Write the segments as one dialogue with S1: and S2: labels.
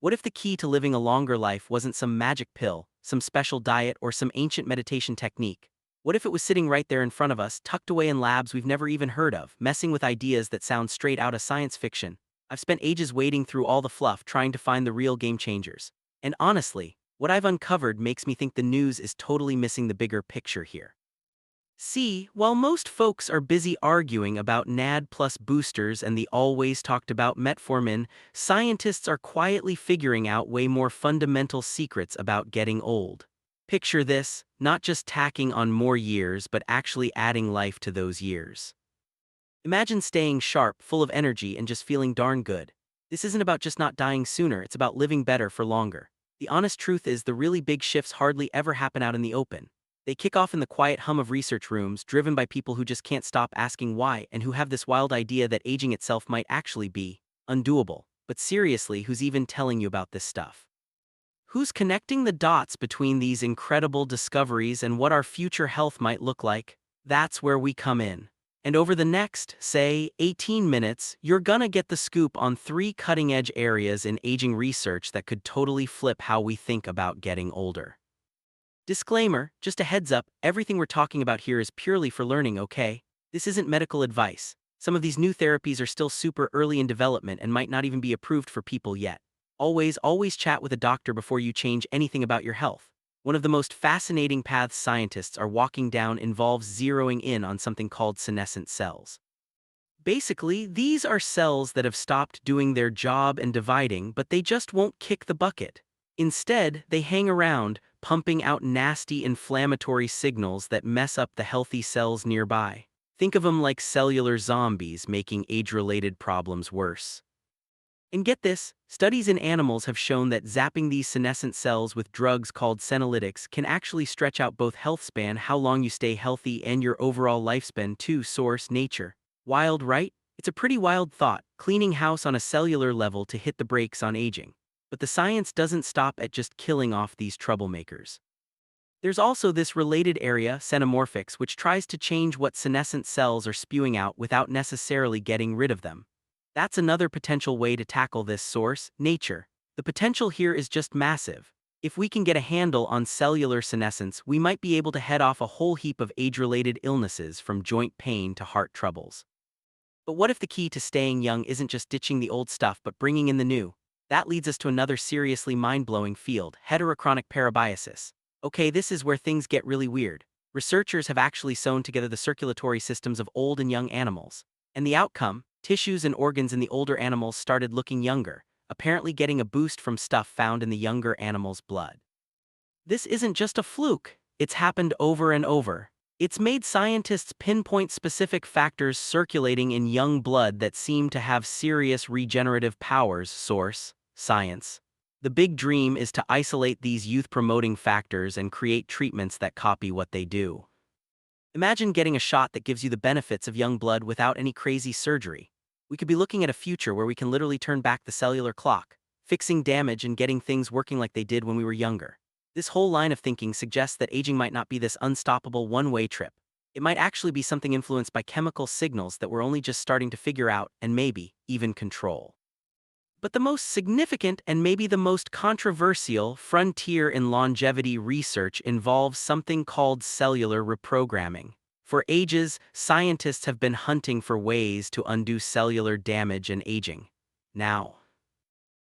S1: What if the key to living a longer life wasn't some magic pill, some special diet, or some ancient meditation technique? What if it was sitting right there in front of us, tucked away in labs we've never even heard of, messing with ideas that sound straight out of science fiction? I've spent ages wading through all the fluff trying to find the real game changers. And honestly, what I've uncovered makes me think the news is totally missing the bigger picture here. See, while most folks are busy arguing about NAD plus boosters and the always talked about metformin, scientists are quietly figuring out way more fundamental secrets about getting old. Picture this, not just tacking on more years but actually adding life to those years. Imagine staying sharp, full of energy, and just feeling darn good. This isn't about just not dying sooner, it's about living better for longer. The honest truth is the really big shifts hardly ever happen out in the open. They kick off in the quiet hum of research rooms, driven by people who just can't stop asking why and who have this wild idea that aging itself might actually be undoable. But seriously, who's even telling you about this stuff? Who's connecting the dots between these incredible discoveries and what our future health might look like? That's where we come in. And over the next, say, 18 minutes, you're gonna get the scoop on 3 cutting-edge areas in aging research that could totally flip how we think about getting older. Disclaimer, just a heads up, everything we're talking about here is purely for learning, okay? This isn't medical advice. Some of these new therapies are still super early in development and might not even be approved for people yet. Always chat with a doctor before you change anything about your health. One of the most fascinating paths scientists are walking down involves zeroing in on something called senescent cells. Basically, these are cells that have stopped doing their job and dividing, but they just won't kick the bucket. Instead, they hang around, pumping out nasty inflammatory signals that mess up the healthy cells nearby. Think of them like cellular zombies making age-related problems worse. And get this, studies in animals have shown that zapping these senescent cells with drugs called senolytics can actually stretch out both health span, how long you stay healthy, and your overall lifespan too. Source: Nature. Wild, right? It's a pretty wild thought, cleaning house on a cellular level to hit the brakes on aging. But the science doesn't stop at just killing off these troublemakers. There's also this related area, senomorphics, which tries to change what senescent cells are spewing out without necessarily getting rid of them. That's another potential way to tackle this. Source: Nature. The potential here is just massive. If we can get a handle on cellular senescence, we might be able to head off a whole heap of age-related illnesses from joint pain to heart troubles. But what if the key to staying young isn't just ditching the old stuff but bringing in the new? That leads us to another seriously mind-blowing field, heterochronic parabiosis. Okay, this is where things get really weird. Researchers have actually sewn together the circulatory systems of old and young animals. And the outcome? Tissues and organs in the older animals started looking younger, apparently getting a boost from stuff found in the younger animals' blood. This isn't just a fluke, it's happened over and over. It's made scientists pinpoint specific factors circulating in young blood that seem to have serious regenerative powers. Source: Science. The big dream is to isolate these youth-promoting factors and create treatments that copy what they do. Imagine getting a shot that gives you the benefits of young blood without any crazy surgery. We could be looking at a future where we can literally turn back the cellular clock, fixing damage and getting things working like they did when we were younger. This whole line of thinking suggests that aging might not be this unstoppable one-way trip. It might actually be something influenced by chemical signals that we're only just starting to figure out and maybe even control. But the most significant and maybe the most controversial frontier in longevity research involves something called cellular reprogramming. For ages, scientists have been hunting for ways to undo cellular damage and aging. Now,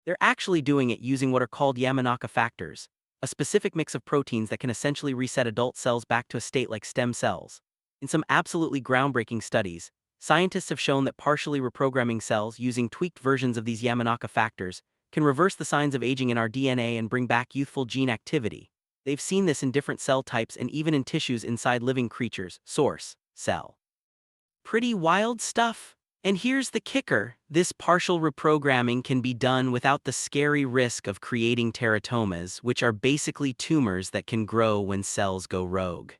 S1: they're actually doing it using what are called Yamanaka factors, a specific mix of proteins that can essentially reset adult cells back to a state like stem cells. In some absolutely groundbreaking studies, scientists have shown that partially reprogramming cells using tweaked versions of these Yamanaka factors can reverse the signs of aging in our DNA and bring back youthful gene activity. They've seen this in different cell types and even in tissues inside living creatures. Source: Cell. Pretty wild stuff. And here's the kicker: this partial reprogramming can be done without the scary risk of creating teratomas, which are basically tumors that can grow when cells go rogue.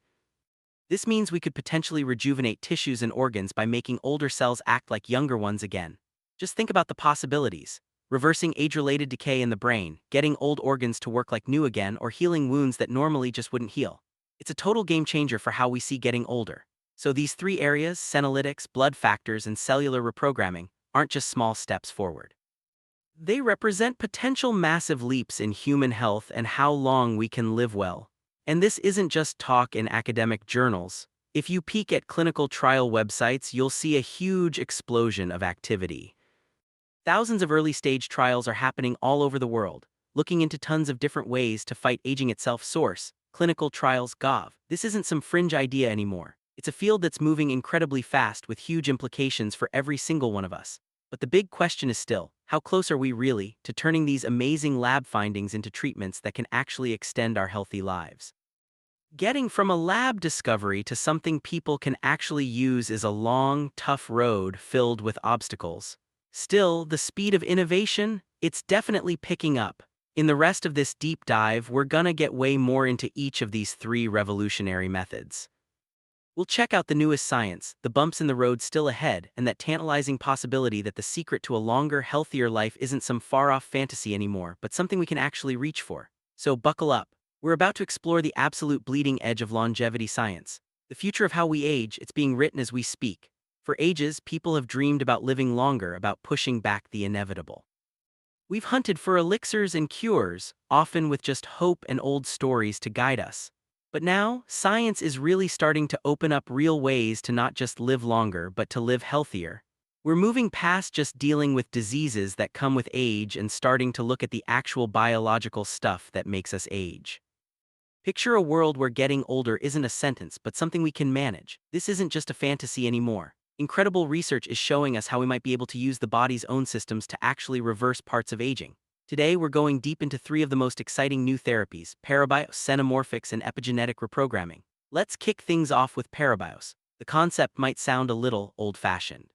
S1: This means we could potentially rejuvenate tissues and organs by making older cells act like younger ones again. Just think about the possibilities. Reversing age-related decay in the brain, getting old organs to work like new again, or healing wounds that normally just wouldn't heal. It's a total game changer for how we see getting older. So these 3 areas, senolytics, blood factors, and cellular reprogramming, aren't just small steps forward. They represent potential massive leaps in human health and how long we can live well. And this isn't just talk in academic journals. If you peek at clinical trial websites, you'll see a huge explosion of activity. Thousands of early-stage trials are happening all over the world, looking into tons of different ways to fight aging itself. Source: clinicaltrials.gov. This isn't some fringe idea anymore. It's a field that's moving incredibly fast with huge implications for every single one of us. But the big question is still, how close are we really to turning these amazing lab findings into treatments that can actually extend our healthy lives? Getting from a lab discovery to something people can actually use is a long, tough road filled with obstacles. Still, the speed of innovation, it's definitely picking up. In the rest of this deep dive, we're gonna get way more into each of these three revolutionary methods. We'll check out the newest science, the bumps in the road still ahead, and that tantalizing possibility that the secret to a longer, healthier life isn't some far-off fantasy anymore, but something we can actually reach for. So buckle up. We're about to explore the absolute bleeding edge of longevity science. The future of how we age, it's being written as we speak. For ages, people have dreamed about living longer, about pushing back the inevitable. We've hunted for elixirs and cures, often with just hope and old stories to guide us. But now, science is really starting to open up real ways to not just live longer, but to live healthier. We're moving past just dealing with diseases that come with age and starting to look at the actual biological stuff that makes us age. Picture a world where getting older isn't a sentence, but something we can manage. This isn't just a fantasy anymore. Incredible research is showing us how we might be able to use the body's own systems to actually reverse parts of aging. Today, we're going deep into three of the most exciting new therapies: parabiosis, senomorphics, and epigenetic reprogramming. Let's kick things off with parabiosis. The concept might sound a little old-fashioned.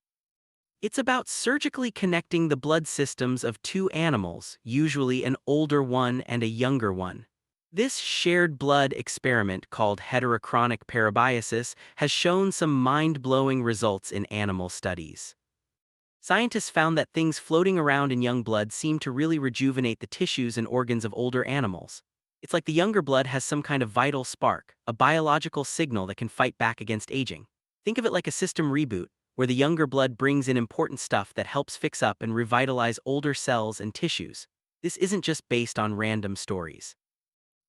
S1: It's about surgically connecting the blood systems of two animals, usually an older one and a younger one. This shared blood experiment, called heterochronic parabiosis, has shown some mind-blowing results in animal studies. Scientists found that things floating around in young blood seem to really rejuvenate the tissues and organs of older animals. It's like the younger blood has some kind of vital spark, a biological signal that can fight back against aging. Think of it like a system reboot, where the younger blood brings in important stuff that helps fix up and revitalize older cells and tissues. This isn't just based on random stories.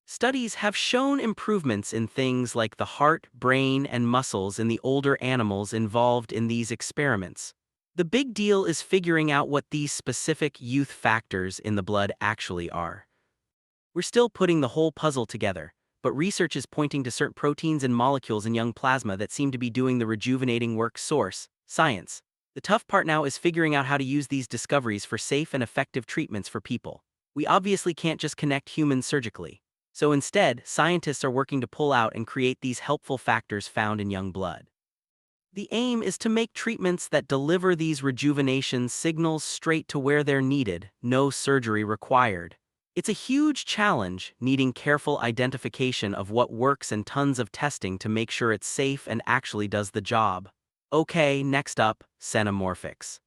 S1: Studies have shown improvements in things like the heart, brain, and muscles in the older animals involved in these experiments. The big deal is figuring out what these specific youth factors in the blood actually are. We're still putting the whole puzzle together, but research is pointing to certain proteins and molecules in young plasma that seem to be doing the rejuvenating work. Source: science. The tough part now is figuring out how to use these discoveries for safe and effective treatments for people. We obviously can't just connect humans surgically. So instead, scientists are working to pull out and create these helpful factors found in young blood. The aim is to make treatments that deliver these rejuvenation signals straight to where they're needed, no surgery required. It's a huge challenge, needing careful identification of what works and tons of testing to make sure it's safe and actually does the job. Okay, next up, senomorphics.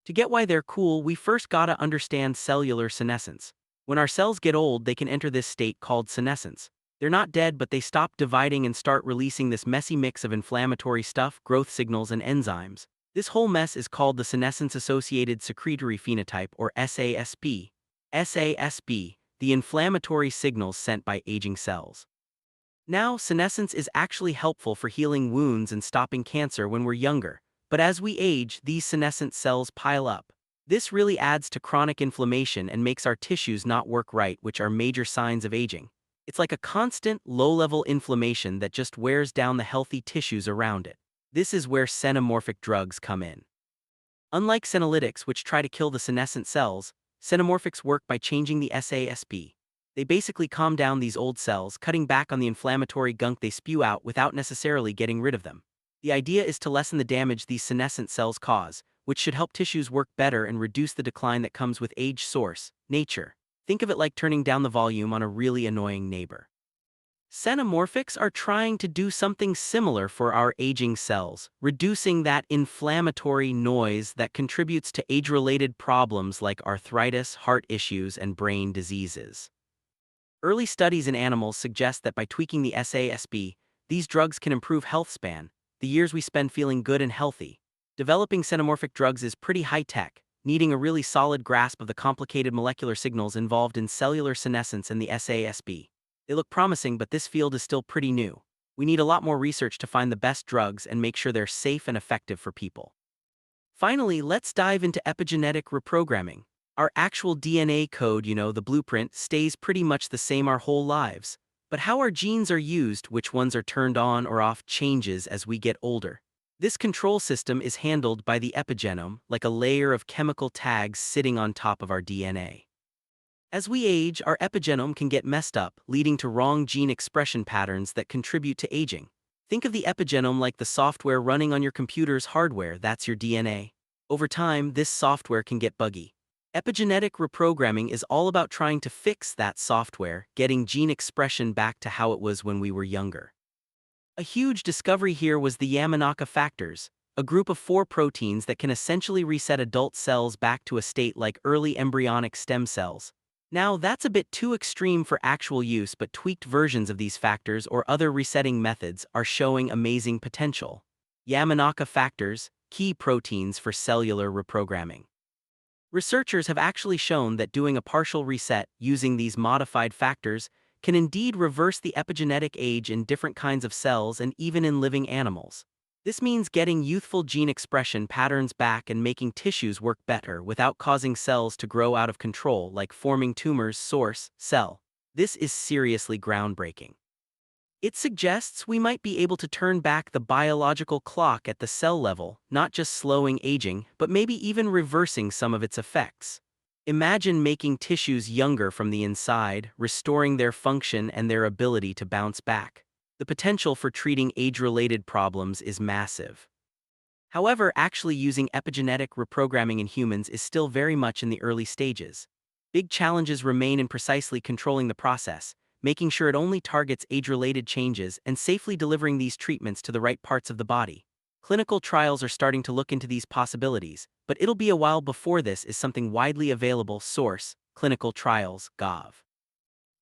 S1: To get why they're cool, we first gotta understand cellular senescence. When our cells get old, they can enter this state called senescence. They're not dead, but they stop dividing and start releasing this messy mix of inflammatory stuff, growth signals, and enzymes. This whole mess is called the senescence-associated secretory phenotype, or SASP. SASP, the inflammatory signals sent by aging cells. Now, senescence is actually helpful for healing wounds and stopping cancer when we're younger. But as we age, these senescent cells pile up. This really adds to chronic inflammation and makes our tissues not work right, which are major signs of aging. It's like a constant, low-level inflammation that just wears down the healthy tissues around it. This is where senomorphic drugs come in. Unlike senolytics, which try to kill the senescent cells, senomorphics work by changing the SASP. They basically calm down these old cells, cutting back on the inflammatory gunk they spew out without necessarily getting rid of them. The idea is to lessen the damage these senescent cells cause, which should help tissues work better and reduce the decline that comes with age. Source: nature. Think of it like turning down the volume on a really annoying neighbor. Senomorphics are trying to do something similar for our aging cells, reducing that inflammatory noise that contributes to age-related problems like arthritis, heart issues, and brain diseases. Early studies in animals suggest that by tweaking the SASP, these drugs can improve health span, the years we spend feeling good and healthy. Developing senomorphic drugs is pretty high-tech, needing a really solid grasp of the complicated molecular signals involved in cellular senescence and the SASB. They look promising, but this field is still pretty new. We need a lot more research to find the best drugs and make sure they're safe and effective for people. Finally, let's dive into epigenetic reprogramming. Our actual DNA code, the blueprint, stays pretty much the same our whole lives. But how our genes are used, which ones are turned on or off, changes as we get older. This control system is handled by the epigenome, like a layer of chemical tags sitting on top of our DNA. As we age, our epigenome can get messed up, leading to wrong gene expression patterns that contribute to aging. Think of the epigenome like the software running on your computer's hardware. That's your DNA. Over time, this software can get buggy. Epigenetic reprogramming is all about trying to fix that software, getting gene expression back to how it was when we were younger. A huge discovery here was the Yamanaka factors, a group of 4 proteins that can essentially reset adult cells back to a state like early embryonic stem cells. Now, that's a bit too extreme for actual use, but tweaked versions of these factors or other resetting methods are showing amazing potential. Yamanaka factors, key proteins for cellular reprogramming. Researchers have actually shown that doing a partial reset using these modified factors can indeed reverse the epigenetic age in different kinds of cells and even in living animals. This means getting youthful gene expression patterns back and making tissues work better without causing cells to grow out of control, like forming tumors. Source: Cell. This is seriously groundbreaking. It suggests we might be able to turn back the biological clock at the cell level, not just slowing aging, but maybe even reversing some of its effects. Imagine making tissues younger from the inside, restoring their function and their ability to bounce back. The potential for treating age-related problems is massive. However, actually using epigenetic reprogramming in humans is still very much in the early stages. Big challenges remain in precisely controlling the process, making sure it only targets age-related changes and safely delivering these treatments to the right parts of the body. Clinical trials are starting to look into these possibilities, but it'll be a while before this is something widely available. Source: clinicaltrials.gov.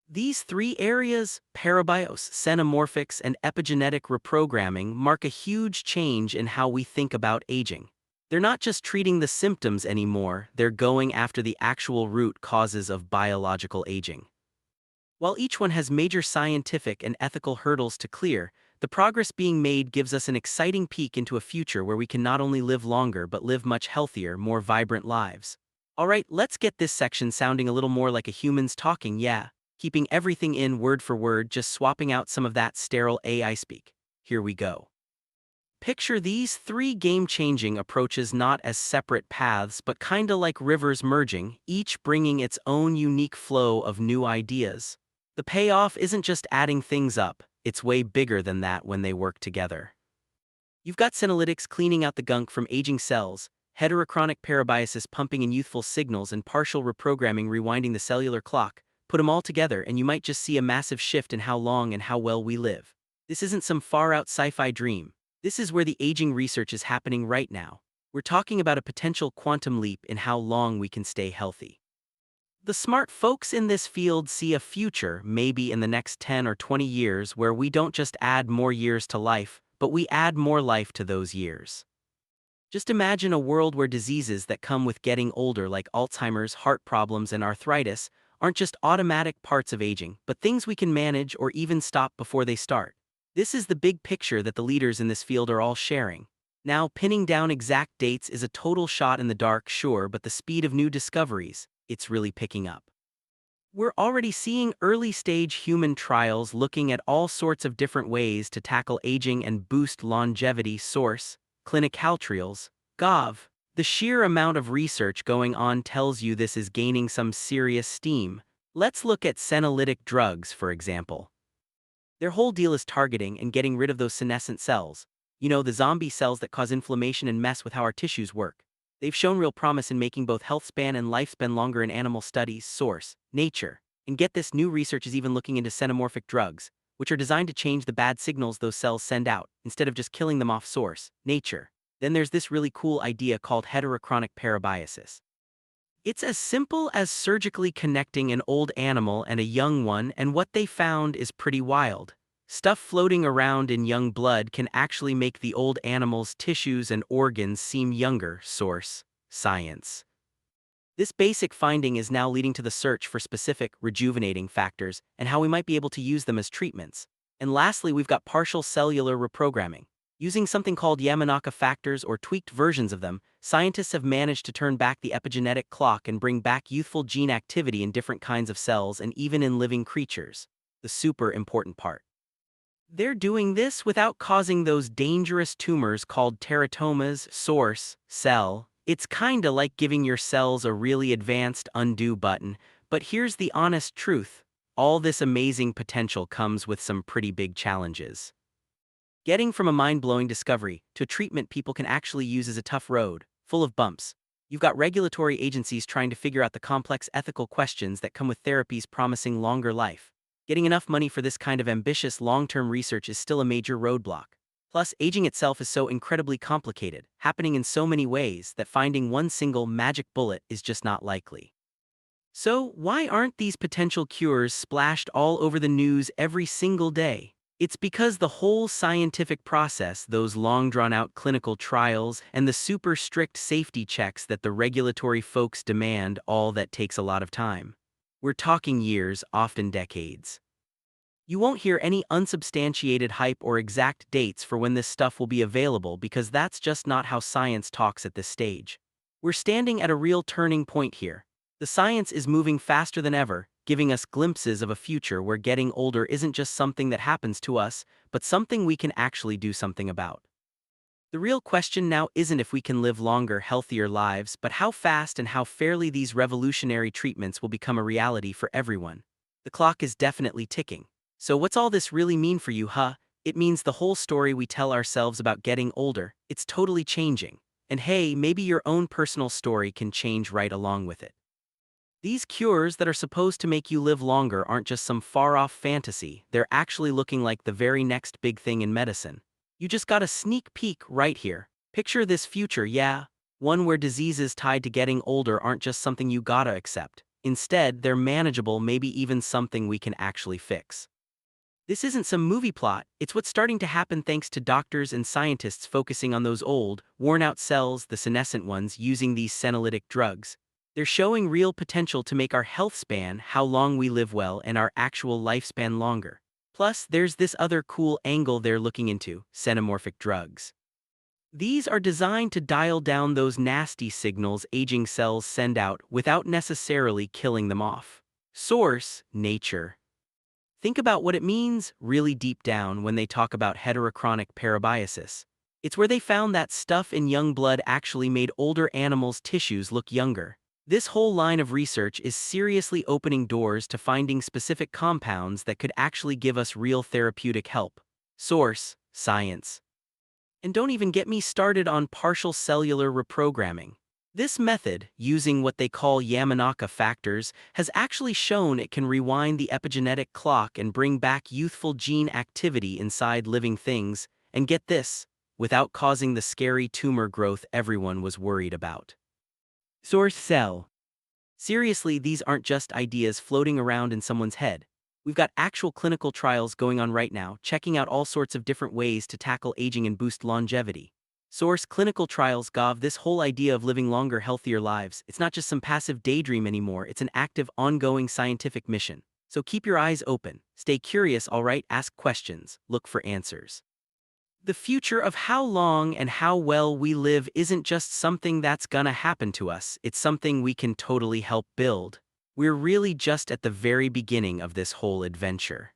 S1: These 3 areas, parabiosis, senomorphics, and epigenetic reprogramming, mark a huge change in how we think about aging. They're not just treating the symptoms anymore, they're going after the actual root causes of biological aging. While each one has major scientific and ethical hurdles to clear, the progress being made gives us an exciting peek into a future where we can not only live longer but live much healthier, more vibrant lives. Alright, let's get this section sounding a little more like a human's talking, keeping everything in word for word, just swapping out some of that sterile AI speak. Here we go. Picture these 3 game-changing approaches not as separate paths but kinda like rivers merging, each bringing its own unique flow of new ideas. The payoff isn't just adding things up, it's way bigger than that when they work together. You've got senolytics cleaning out the gunk from aging cells, heterochronic parabiosis pumping in youthful signals, and partial reprogramming rewinding the cellular clock. Put them all together and you might just see a massive shift in how long and how well we live. This isn't some far-out sci-fi dream. This is where the aging research is happening right now. We're talking about a potential quantum leap in how long we can stay healthy. The smart folks in this field see a future, maybe in the next 10 or 20 years, where we don't just add more years to life, but we add more life to those years. Just imagine a world where diseases that come with getting older, like Alzheimer's, heart problems, and arthritis, aren't just automatic parts of aging, but things we can manage or even stop before they start. This is the big picture that the leaders in this field are all sharing. Now, pinning down exact dates is a total shot in the dark, sure, but the speed of new discoveries, it's really picking up. We're already seeing early-stage human trials looking at all sorts of different ways to tackle aging and boost longevity. Source: clinicaltrials.gov. The sheer amount of research going on tells you this is gaining some serious steam. Let's look at senolytic drugs, for example. Their whole deal is targeting and getting rid of those senescent cells. The zombie cells that cause inflammation and mess with how our tissues work. They've shown real promise in making both health span and lifespan longer in animal studies. Source: Nature. And get this, new research is even looking into senomorphic drugs, which are designed to change the bad signals those cells send out, instead of just killing them off. Source: Nature. Then there's this really cool idea called heterochronic parabiosis. It's as simple as surgically connecting an old animal and a young one, and what they found is pretty wild. Stuff floating around in young blood can actually make the old animal's tissues and organs seem younger. Source: Science. This basic finding is now leading to the search for specific rejuvenating factors and how we might be able to use them as treatments. And lastly, we've got partial cellular reprogramming. Using something called Yamanaka factors or tweaked versions of them, scientists have managed to turn back the epigenetic clock and bring back youthful gene activity in different kinds of cells and even in living creatures. The super important part. They're doing this without causing those dangerous tumors called teratomas. Source, cell. It's kinda like giving your cells a really advanced undo button, but here's the honest truth. All this amazing potential comes with some pretty big challenges. Getting from a mind-blowing discovery to a treatment people can actually use is a tough road, full of bumps. You've got regulatory agencies trying to figure out the complex ethical questions that come with therapies promising longer life. Getting enough money for this kind of ambitious long-term research is still a major roadblock. Plus, aging itself is so incredibly complicated, happening in so many ways that finding one single magic bullet is just not likely. So, why aren't these potential cures splashed all over the news every single day? It's because the whole scientific process, those long drawn-out clinical trials, and the super strict safety checks that the regulatory folks demand, all that takes a lot of time. We're talking years, often decades. You won't hear any unsubstantiated hype or exact dates for when this stuff will be available because that's just not how science talks at this stage. We're standing at a real turning point here. The science is moving faster than ever, giving us glimpses of a future where getting older isn't just something that happens to us, but something we can actually do something about. The real question now isn't if we can live longer, healthier lives, but how fast and how fairly these revolutionary treatments will become a reality for everyone. The clock is definitely ticking. So what's all this really mean for you, huh? It means the whole story we tell ourselves about getting older, it's totally changing. And hey, maybe your own personal story can change right along with it. These cures that are supposed to make you live longer aren't just some far-off fantasy, they're actually looking like the very next big thing in medicine. You just got a sneak peek right here. Picture this future, yeah? One where diseases tied to getting older aren't just something you gotta accept. Instead, they're manageable, maybe even something we can actually fix. This isn't some movie plot, it's what's starting to happen thanks to doctors and scientists focusing on those old, worn-out cells, the senescent ones, using these senolytic drugs. They're showing real potential to make our health span, how long we live well, and our actual lifespan longer. Plus, there's this other cool angle they're looking into, senomorphic drugs. These are designed to dial down those nasty signals aging cells send out without necessarily killing them off. Source, nature. Think about what it means really deep down when they talk about heterochronic parabiosis. It's where they found that stuff in young blood actually made older animals' tissues look younger. This whole line of research is seriously opening doors to finding specific compounds that could actually give us real therapeutic help. Source, science. And don't even get me started on partial cellular reprogramming. This method, using what they call Yamanaka factors, has actually shown it can rewind the epigenetic clock and bring back youthful gene activity inside living things, and get this, without causing the scary tumor growth everyone was worried about. Source, cell. Seriously, these aren't just ideas floating around in someone's head. We've got actual clinical trials going on right now, checking out all sorts of different ways to tackle aging and boost longevity. Source, clinical trials. Gov, this whole idea of living longer, healthier lives, it's not just some passive daydream anymore, it's an active, ongoing scientific mission. So keep your eyes open, stay curious, alright, ask questions, look for answers. The future of how long and how well we live isn't just something that's gonna happen to us, it's something we can totally help build. We're really just at the very beginning of this whole adventure.